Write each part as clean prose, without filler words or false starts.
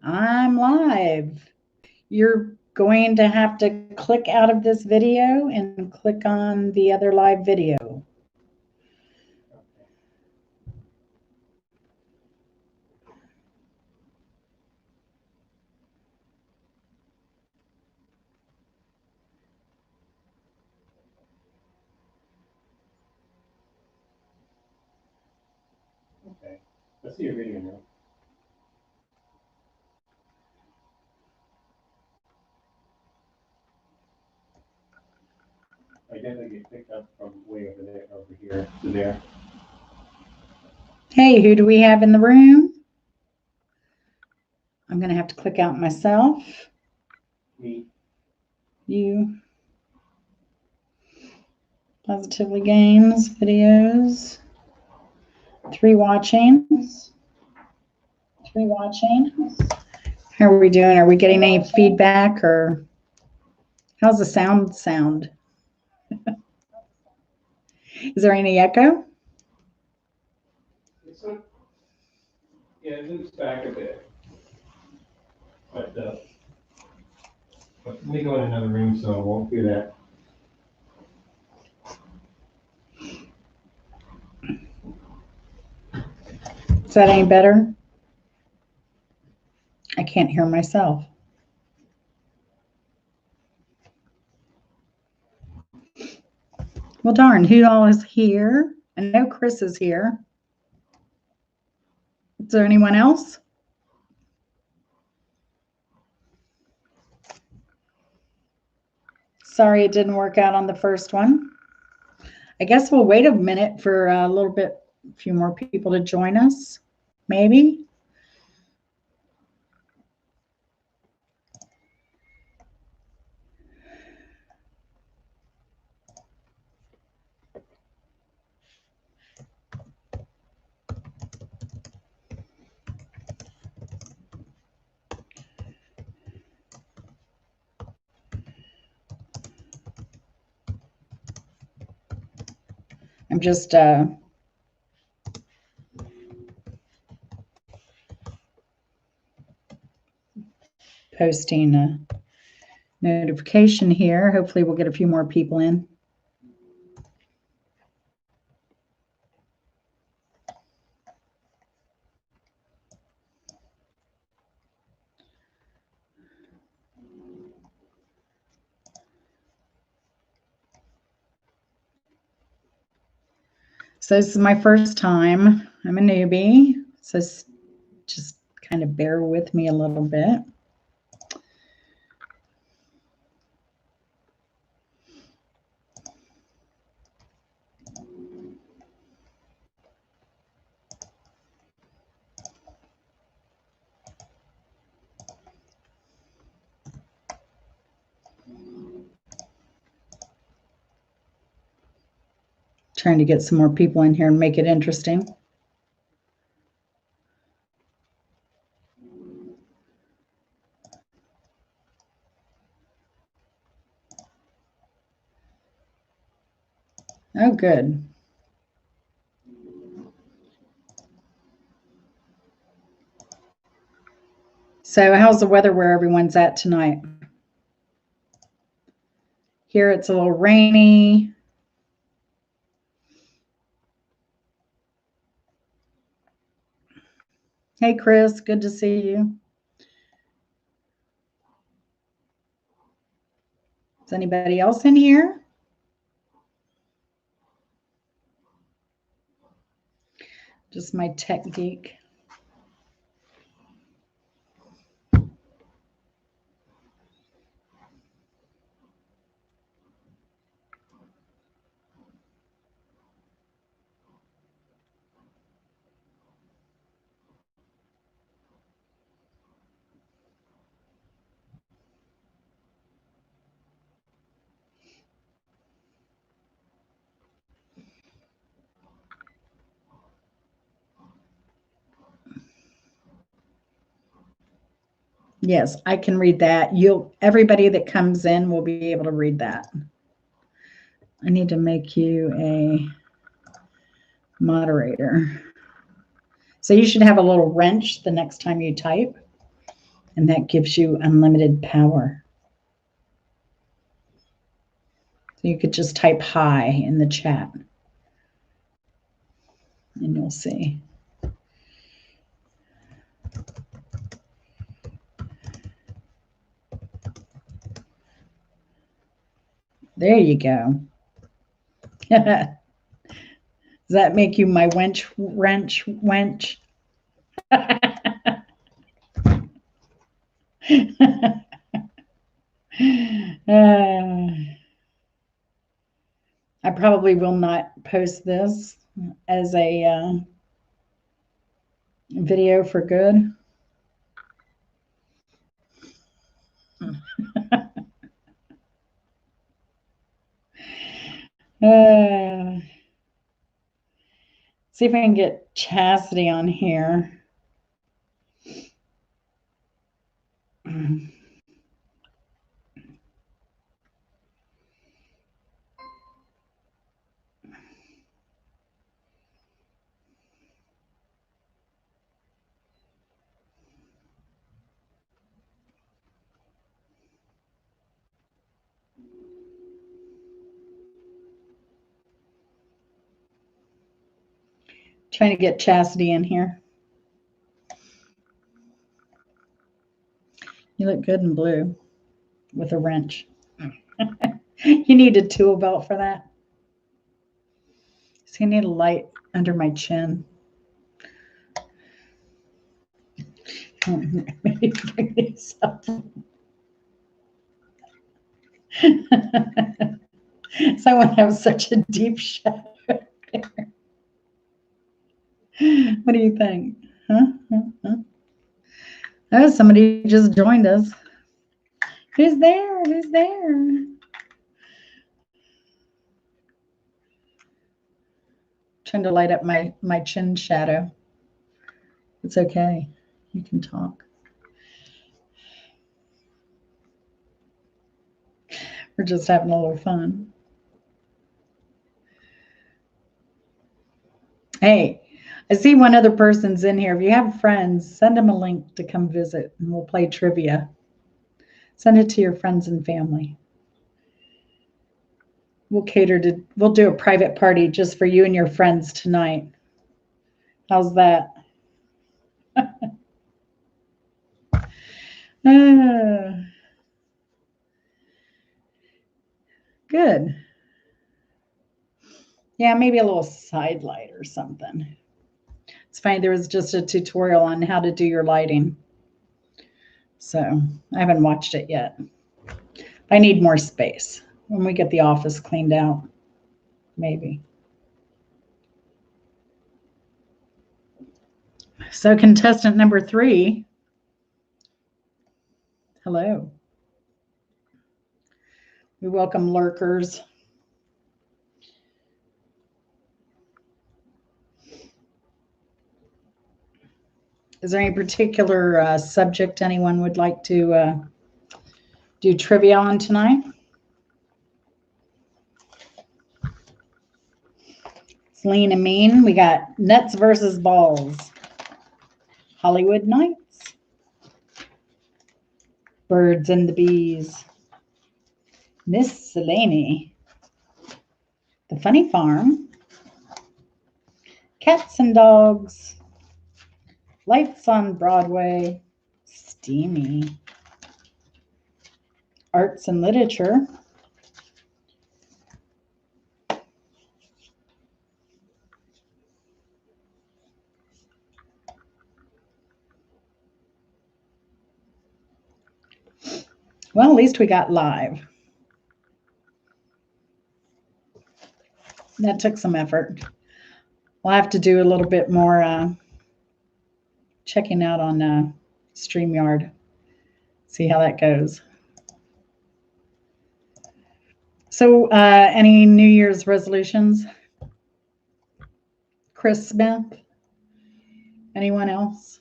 I'm live. You're going to have to click out of this video and click on the other live video. Okay, I see your video now. I definitely get picked up from way over there, over here to there. Hey, who do we have in the room? I'm going to have to click out myself. Me. You. Positively Games videos. 3 watching. How are we doing? Are we getting any feedback, or how's the sound? Is there any echo? It's not, yeah, it moves back a bit. But let me go in another room so I won't hear that. Is that any better? I can't hear myself. Well, darn, who all is here? I know Chris is here. Is there anyone else? Sorry it didn't work out on the first one. I guess we'll wait a minute for a little bit, a few more people to join us, maybe. I'm just posting a notification here. Hopefully we'll get a few more people in. So this is my first time. I'm a newbie, so just kind of bear with me a little bit. Trying to get some more people in here and make it interesting. Oh, good. So how's the weather where everyone's at tonight? Here it's a little rainy. Hey, Chris, good to see you. Is anybody else in here? Just my tech geek. Yes, I can read that. Everybody that comes in will be able to read that. I need to make you a moderator. So you should have a little wrench the next time you type. and that gives you unlimited power. So you could just type hi in the chat and you'll see. There you go. Does that make you my wench? I probably will not post this as a video for good. See if I can get Chastity on here. Trying to get Chastity in here. You look good in blue with a wrench. You need a tool belt for that. So you need a light under my chin. Maybe bring these up. So I won't have such a deep shadow. What do you think? Huh? Oh, somebody just joined us. Who's there? Who's there? Trying to light up my chin shadow. It's okay. You can talk. We're just having a little fun. Hey, I see one other person's in here. If you have friends, send them a link to come visit and we'll play trivia. Send it to your friends and family. We'll do a private party just for you and your friends tonight. How's that? Good. Yeah, maybe a little side light or something. It's funny, there was just a tutorial on how to do your lighting. So I haven't watched it yet. I need more space when we get the office cleaned out, maybe. So contestant number 3. Hello. We welcome lurkers. Is there any particular subject anyone would like to do trivia on tonight? It's lean and mean. We got nuts versus balls. Hollywood Nights. Birds and the Bees. Miscellany. The Funny Farm. Cats and Dogs. Lights on Broadway. Steamy. Arts and Literature. Well, at least we got live. That took some effort. We'll have to do a little bit more checking out on StreamYard. See how that goes. So any New Year's resolutions? Chris Smith? Anyone else?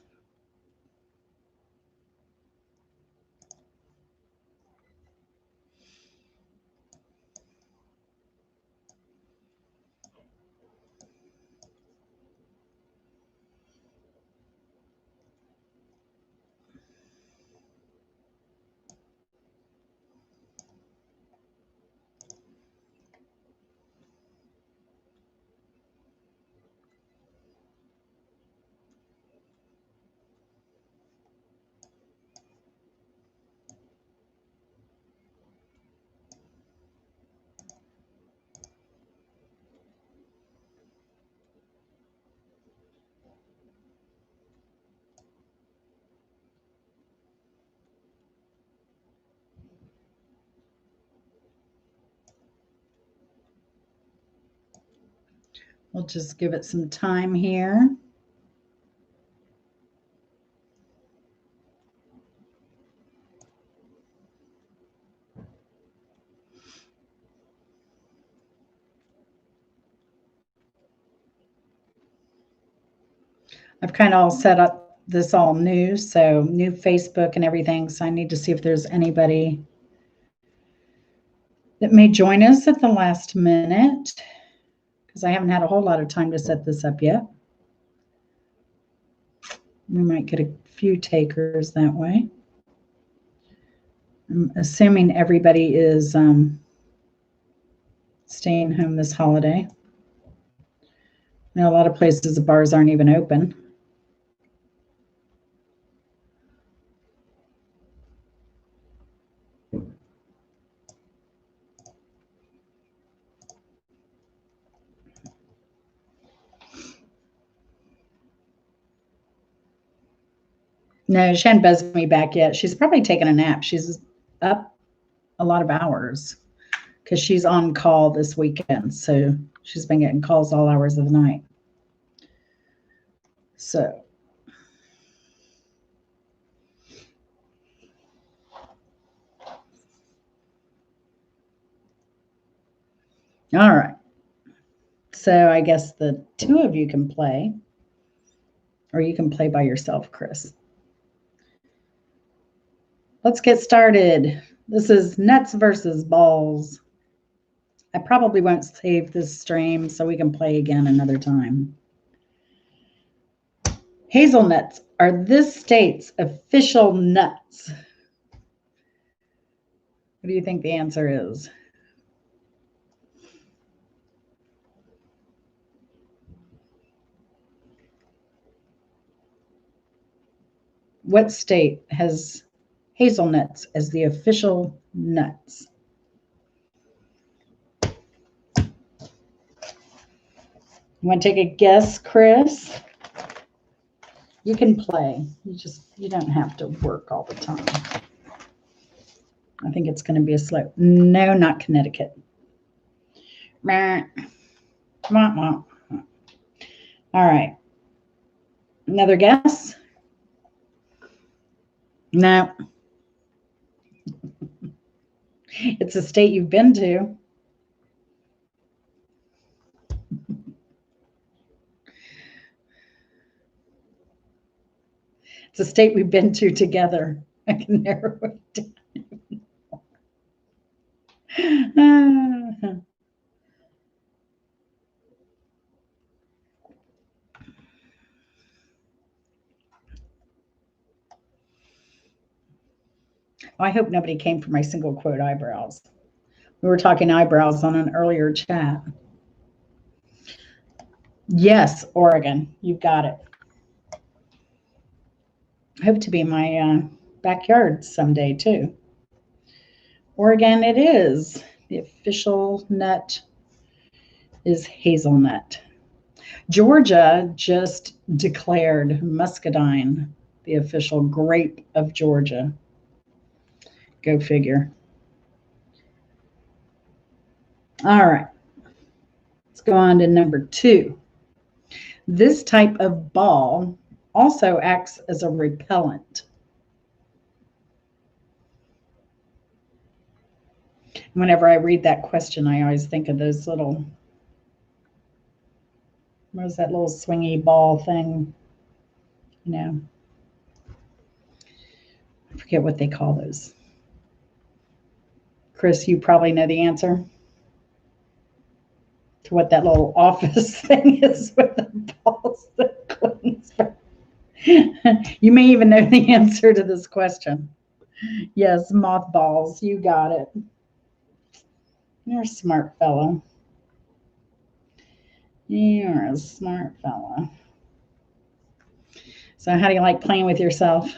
We'll just give it some time here. I've kind of all set up this all new, so new Facebook and everything. So I need to see if there's anybody that may join us at the last minute, because I haven't had a whole lot of time to set this up yet. We might get a few takers that way. I'm assuming everybody is staying home this holiday. You know, a lot of places the bars aren't even open. No, she hadn't buzzed me back yet. She's probably taking a nap. She's up a lot of hours because she's on call this weekend. So she's been getting calls all hours of the night. So. All right. So I guess the two of you can play, or you can play by yourself, Chris. Let's get started. This is nuts versus balls. I probably won't save this stream so we can play again another time. Hazelnuts are this state's official nuts. What do you think the answer is? What state has hazelnuts as the official nuts? You want to take a guess, Chris? You can play. You don't have to work all the time. I think it's going to be a slow. No, not Connecticut. All right. Another guess? No. It's a state you've been to. It's a state we've been to together. I can narrow it down. I hope nobody came for my single quote eyebrows. We were talking eyebrows on an earlier chat. Yes, Oregon. You've got it. I hope to be in my backyard someday too. Oregon it is. The official nut is hazelnut. Georgia just declared muscadine the official grape of Georgia. Go figure. All right. Let's go on to number 2. This type of ball also acts as a repellent. Whenever I read that question, I always think of those little, what is that little swingy ball thing? You know, I forget what they call those. Chris, you probably know the answer to what that little office thing is with the balls that clings. You may even know the answer to this question. Yes, mothballs. You got it. You're a smart fellow. You're a smart fellow. So how do you like playing with yourself?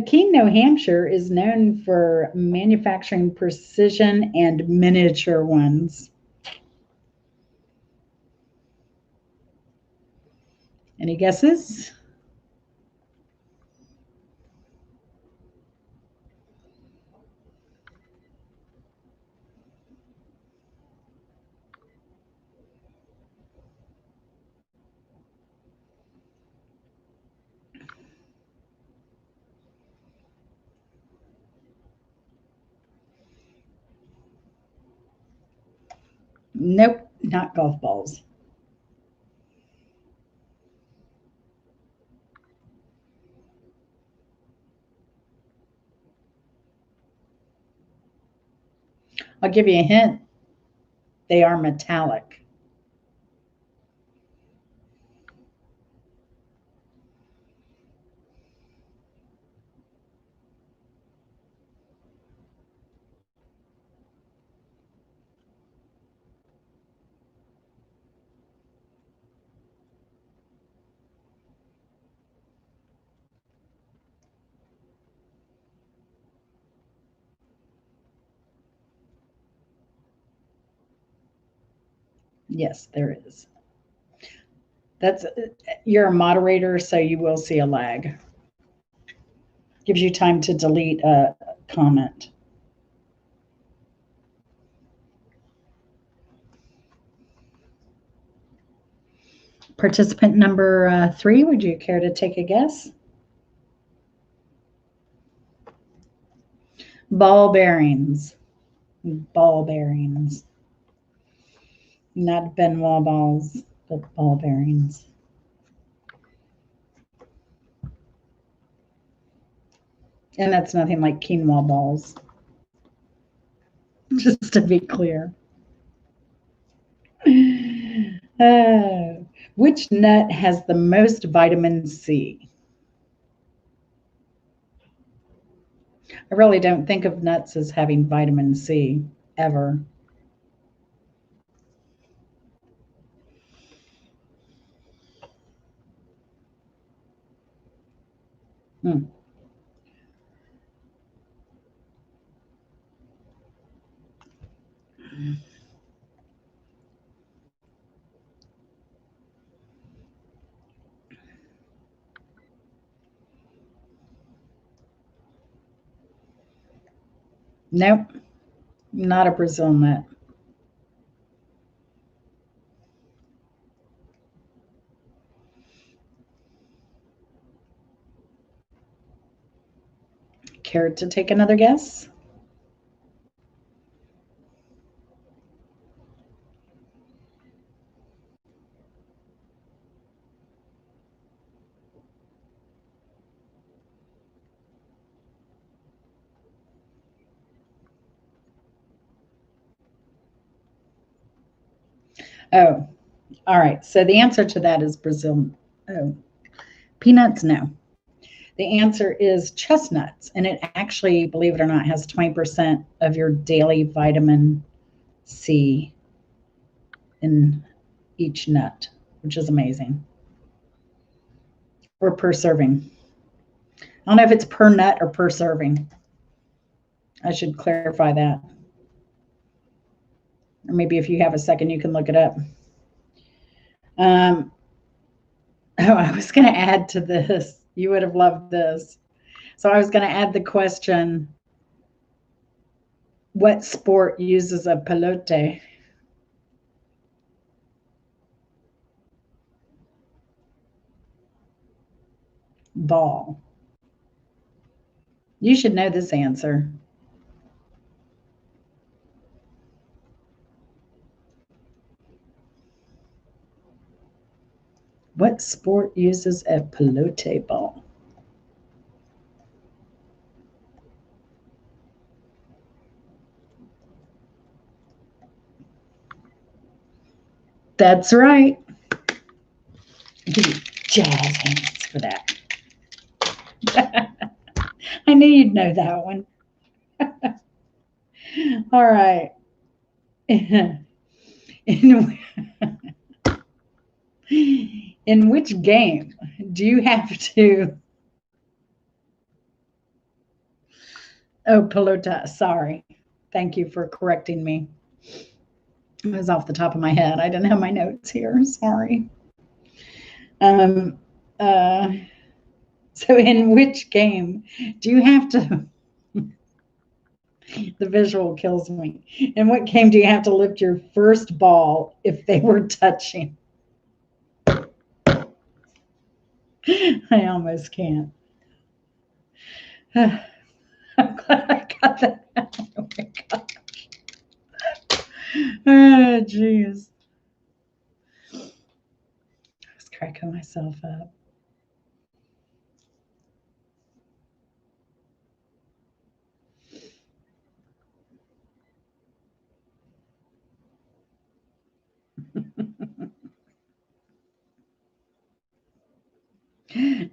Keene, New Hampshire is known for manufacturing precision and miniature ones. Any guesses? Nope, not golf balls. I'll give you a hint. They are metallic. Yes, there is. That's you're a moderator, so you will see a lag. Gives you time to delete a comment. Participant number 3, would you care to take a guess? Ball bearings. Ball bearings. Not Benoit balls, but ball bearings. And that's nothing like quinoa balls. Just to be clear. Which nut has the most vitamin C? I really don't think of nuts as having vitamin C ever. Hmm. Nope, not a Brazil nut. Care to take another guess? Oh, all right. So the answer to that is Brazil. Oh, peanuts, no. The answer is chestnuts. And it actually, believe it or not, has 20% of your daily vitamin C in each nut, which is amazing. Or per serving. I don't know if it's per nut or per serving. I should clarify that. Or maybe if you have a second, you can look it up. Oh, I was going to add to this. You would have loved this. So I was going to add the question, what sport uses a pelote? Ball. You should know this answer. What sport uses a pelote ball? That's right. I'll give you jazz hands for that. I knew you'd know that one. All right. In which game do you have to? Oh, pelota. Sorry. Thank you for correcting me. It was off the top of my head. I didn't have my notes here. Sorry. Um, uh, so, in which game do you have to? The visual kills me. In what game do you have to lift your first ball if they were touching? I almost can't. I'm glad I got that. Oh my gosh. jeez. I was cracking myself up.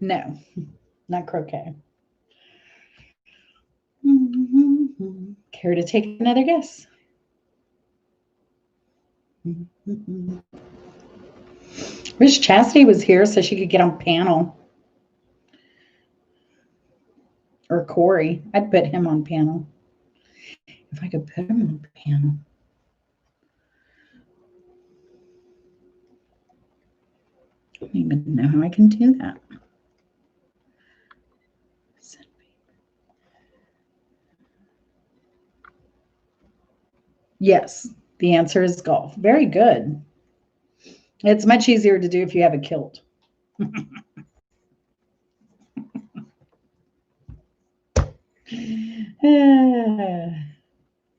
No, not croquet. Care to take another guess? Wish Chastity was here so she could get on panel. Or Corey. I'd put him on panel. If I could put him on panel. I don't even know how I can do that. Yes, the answer is golf. Very good. It's much easier to do if you have a kilt.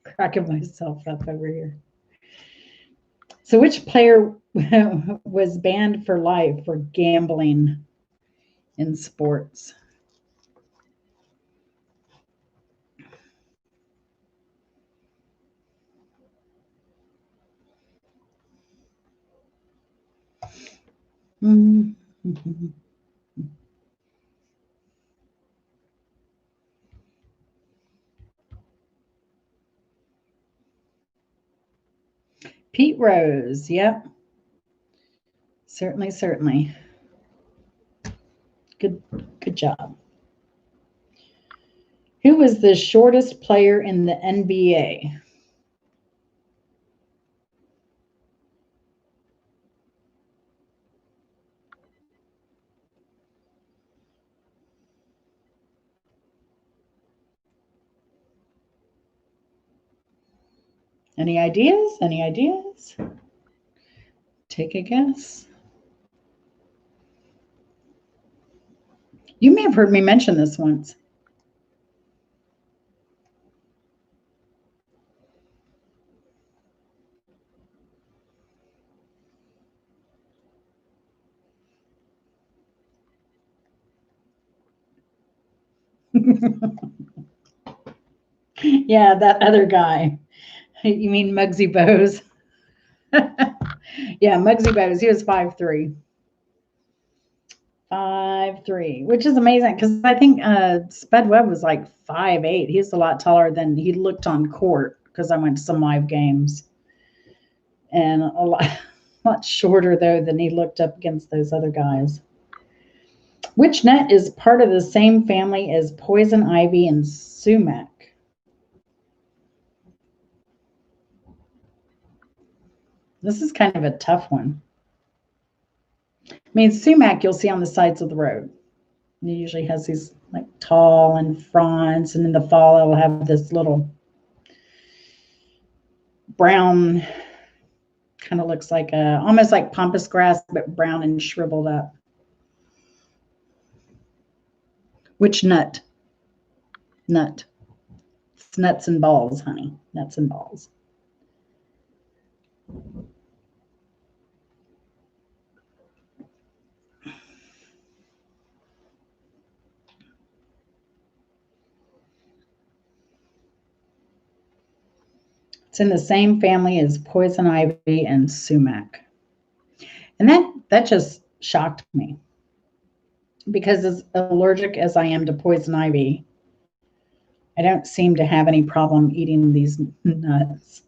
Cracking myself up over here. So which player was banned for life for gambling in sports? Pete Rose, yep. Certainly. Good job. Who was the shortest player in the NBA? Any ideas? Any ideas? Take a guess. You may have heard me mention this once. Yeah, that other guy. You mean Muggsy Bogues? Yeah, Muggsy Bogues. He was 5'3". 5'3", which is amazing because I think Spud Webb was like 5'8". He's a lot taller than he looked on court because I went to some live games, and a lot shorter though than he looked up against those other guys. Which nut is part of the same family as poison ivy and sumac? This is kind of a tough one. I mean, sumac you'll see on the sides of the road. It usually has these like tall and fronds, and in the fall it'll have this little brown, kind of looks like almost like pampas grass, but brown and shriveled up. Which nut? Nut. It's nuts and balls, honey. Nuts and balls. It's in the same family as poison ivy and sumac. And that just shocked me because as allergic as I am to poison ivy, I don't seem to have any problem eating these nuts.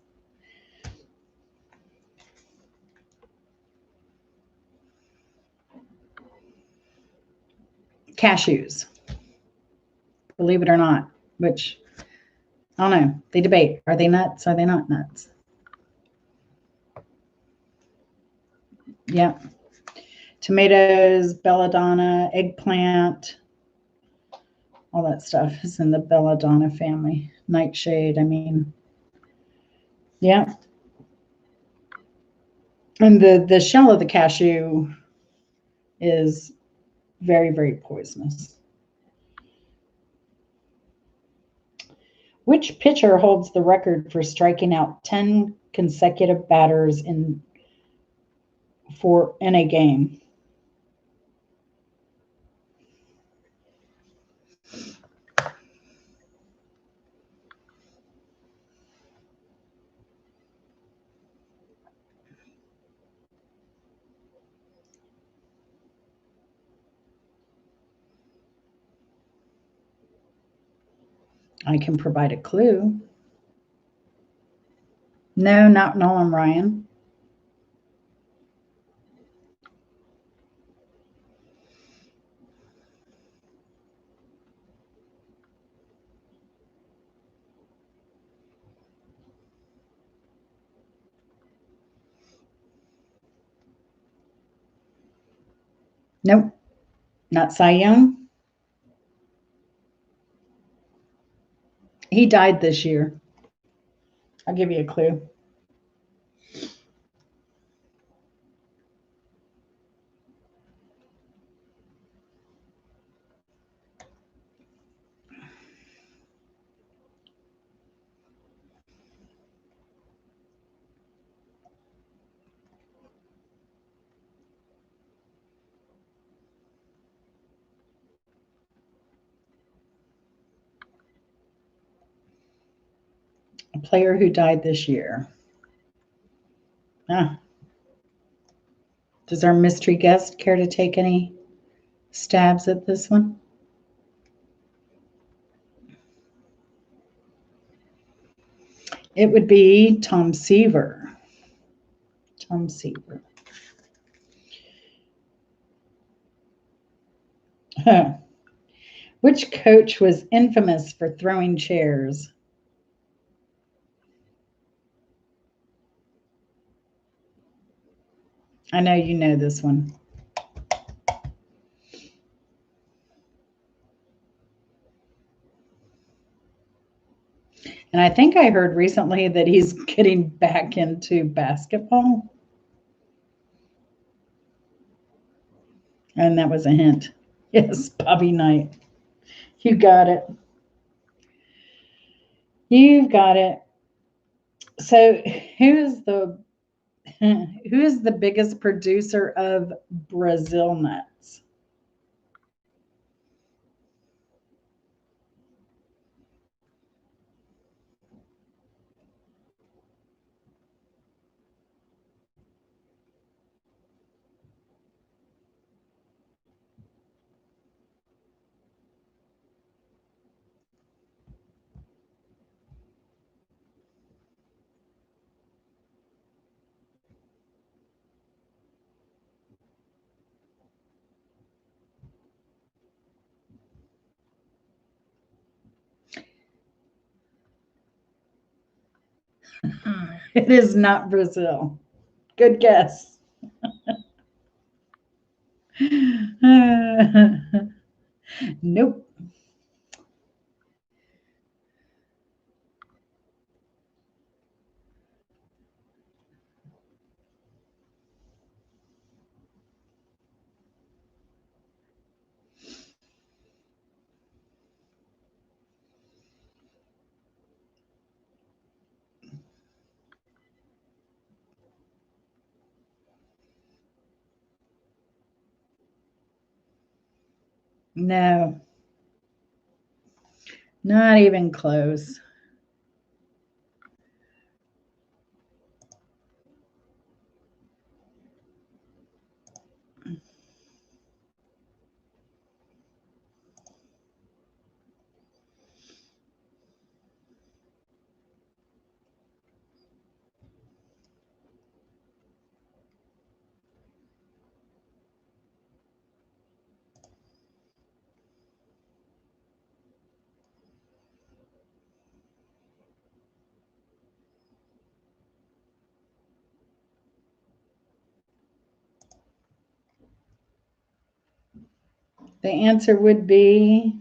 Cashews, believe it or not, which I don't know. They debate. Are they nuts? Are they not nuts? Yeah. Tomatoes, belladonna, eggplant, all that stuff is in the belladonna family. Nightshade, I mean. Yeah. And the shell of the cashew is very, very poisonous. Which pitcher holds the record for striking out 10 consecutive batters in a game? I can provide a clue. No, not Nolan Ryan. Nope, not Cy Young. He died this year. I'll give you a clue. A player who died this year. Does our mystery guest care to take any stabs at this one? It would be Tom Seaver. Tom Seaver. Which coach was infamous for throwing chairs? I know you know this one. And I think I heard recently that he's getting back into basketball. And that was a hint. Yes, Bobby Knight. You got it. You've got it. So who is the biggest producer of Brazil nuts? It is not Brazil. Good guess. Nope. No. Not even close. The answer would be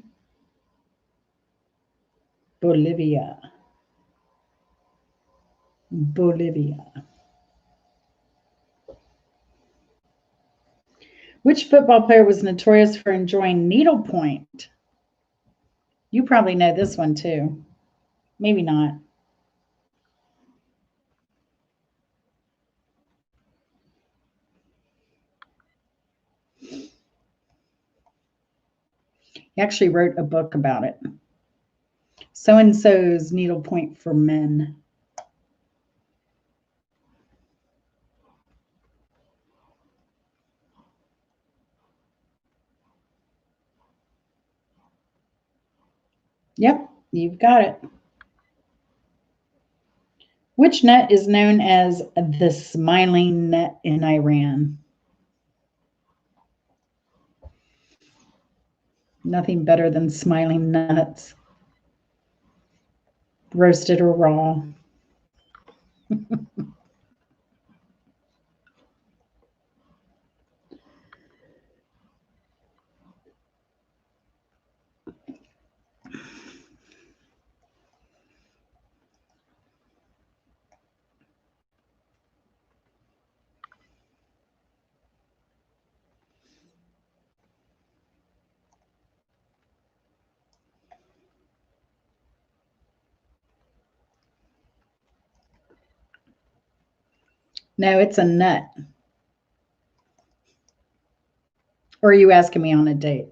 Bolivia. Bolivia. Which football player was notorious for enjoying needlepoint? You probably know this one too. Maybe not. He actually wrote a book about it. So-and-so's needlepoint for men. Yep, you've got it. Which nut is known as the smiling nut in Iran? Nothing better than smiling nuts, roasted or raw. No, it's a nut. Or are you asking me on a date?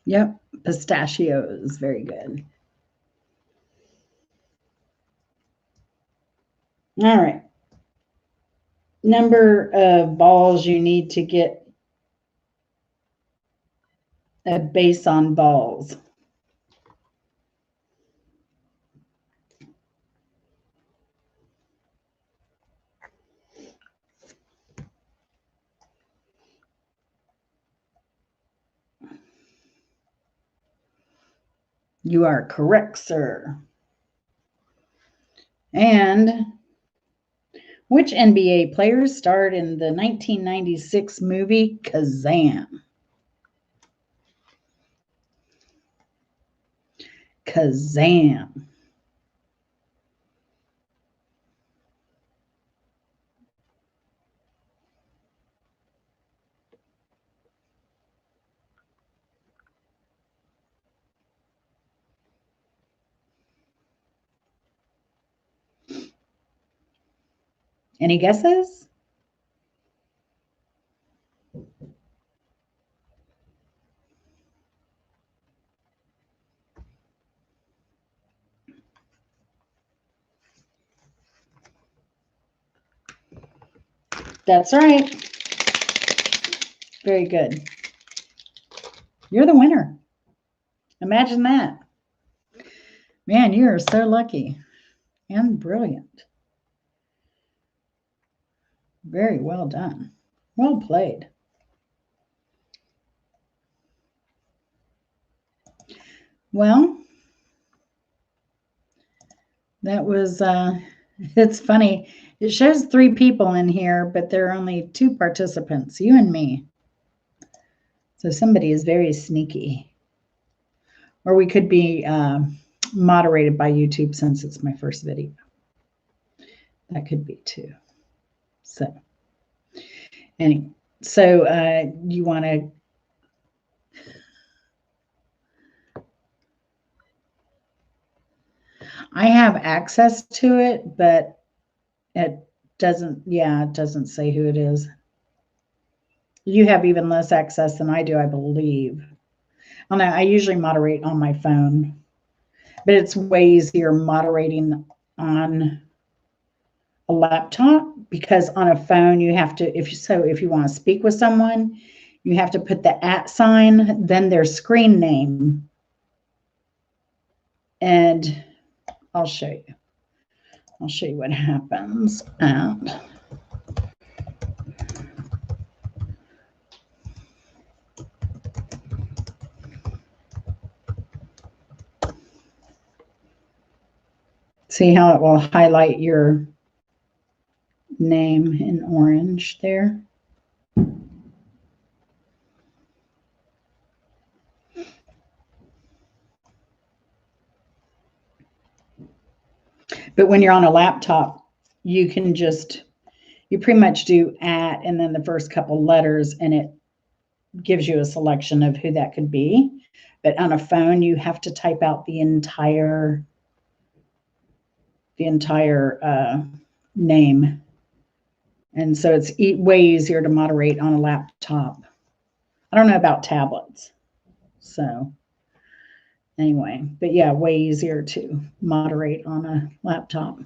Yep, pistachios. Very good. All right. Number of balls you need to get a base on balls. You are correct, sir. And which NBA players starred in the 1996 movie Kazam? Kazam. Any guesses? That's right. Very good. You're the winner. Imagine that. Man, you are so lucky and brilliant. Very well done. Well played. Well, that was, it's funny. It shows 3 people in here, but there are only 2 participants, you and me. So somebody is very sneaky. Or we could be moderated by YouTube since it's my first video. That could be too. So, anyway, so you want to. I have access to it, but it doesn't, yeah, it doesn't say who it is. You have even less access than I do, I believe. I usually moderate on my phone. but it's way easier moderating on a laptop, because on a phone you have to, if you want to speak with someone, you have to put the @, then their screen name. And I'll show you. I'll show you what happens. And see how it will highlight your name in orange there. But when you're on a laptop, you can just, you pretty much do @ and then the first couple letters, and it gives you a selection of who that could be. But on a phone, you have to type out the entire name. And so it's way easier to moderate on a laptop. I don't know about tablets. So anyway, but yeah, way easier to moderate on a laptop.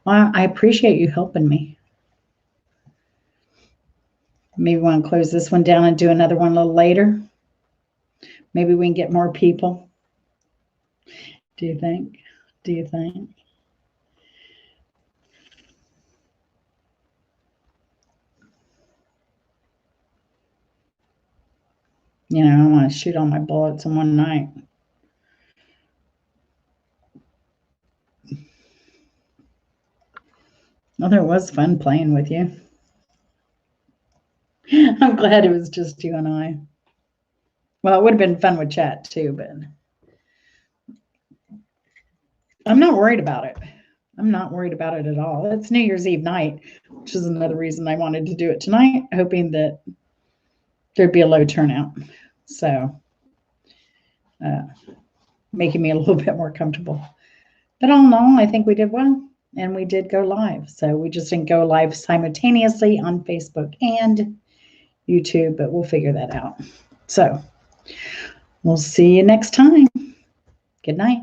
Well, I appreciate you helping me. Maybe want to close this one down and do another one a little later. Maybe we can get more people. Do you think? Do you think? You know, I want to shoot all my bullets in one night. Well, it was fun playing with you. I'm glad it was just you and I. Well, it would have been fun with chat too, but I'm not worried about it. I'm not worried about it at all. It's New Year's Eve night, which is another reason I wanted to do it tonight, hoping that there'd be a low turnout. So making me a little bit more comfortable. But all in all, I think we did well, and we did go live. So we just didn't go live simultaneously on Facebook and YouTube, but we'll figure that out. So we'll see you next time. Good night.